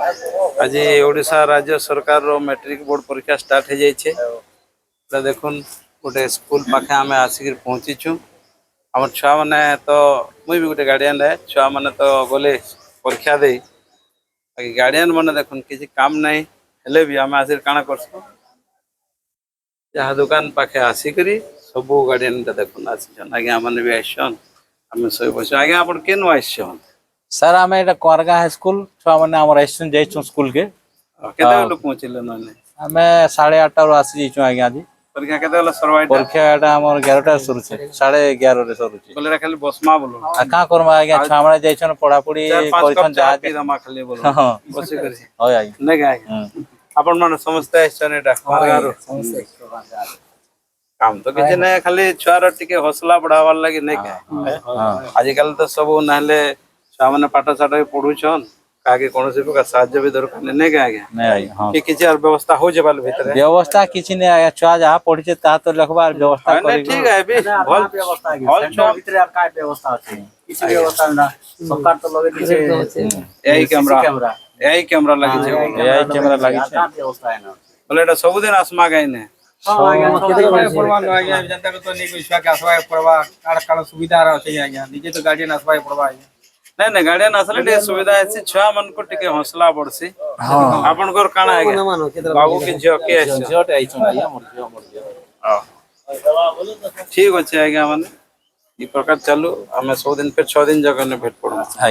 आज ओडिशा राज्य सरकार रो मैट्रिक बोर्ड परीक्षा स्टार्ट हो जाइए। देखुन गोटे स्कूल पाखे आम आसिक पहुँचीचु। आम छुआ मैंने तो मुई भी गोटे गार्डियन है। छुआ मैंने तो गले परीक्षा दे गार्डियन मैंने देखुन किसी काम नहीं हेले भी आम आसिक काଣା करसु जहाँ दुकान पाखे आसिकरी सबू गार्डियन देखुन आसीछन। आज्ञा मैंने भी आसन आम सब बस। आज्ञा आप केन आसन सर आम एटा कोरगा हाई स्कूल छुआ मैंने आम आइसन जाइछन स्कूल के केते बेले पहुँचले नने आम 8:30 रू आसी जाइछन आज्ञा जी। परीक्षा केते बेले सरवाइटा परीक्षा एटा हमर 11टा सरू छे 11:30 रे सरू छे। बोले खाली बसमा बोलो आ का करमा आज्ञा छुआ मैंने जाइछन पढ़ा पढ़ी करिछन जहाज पी दमा खाली बोलो हां बसी करी होय आज्ञा नै गाय आपण माने समझते आछन एटा मार्गारो काम तो किछ नै खाली छुआर टिके हौसला बढ़ावार लागि नै गाय। आज कल तो सब नाले छुआ माने पाठ साठ पढुछन कागे कोनोसी प्रकार साहाय्य भी दरकार नै गाय आज्ञा नै आज्ञा हां कि किछ व्यवस्था हो जेबाल भीतर व्यवस्था किछ नै आज्ञा छुआ जहाँ पढ़िछे ता तो लिखबार व्यवस्था करी ठीक है भी भल व्यवस्था भल छुआ भीतर यार का व्यवस्था अछि किछ व्यवस्था ना सरकार तो लगे दिछे एई कैमरा लागि छै एआई कैमरा लागि छै का व्यवस्था है ना बोले एटा सब दिन आसमा गाय ने जनता को तो नहीं कोई छुआ के आसवा पड़वा काड़ सुविधा रहे आज्ञा निजे तो गार्डियन आसवा पड़वा नै नै गार्डियन असले टे सुविधा है छुआ मन को टिके हौसला बढ़सी। हां आपन को काना है बाबू के झियो के झियोटे आइछन आज्ञा मोर झियो ठीक अछि आज्ञा माने ई प्रकार चलू हमें 100 दिन फिर 6 दिन जगह ने भेट पड़ो आज्ञा।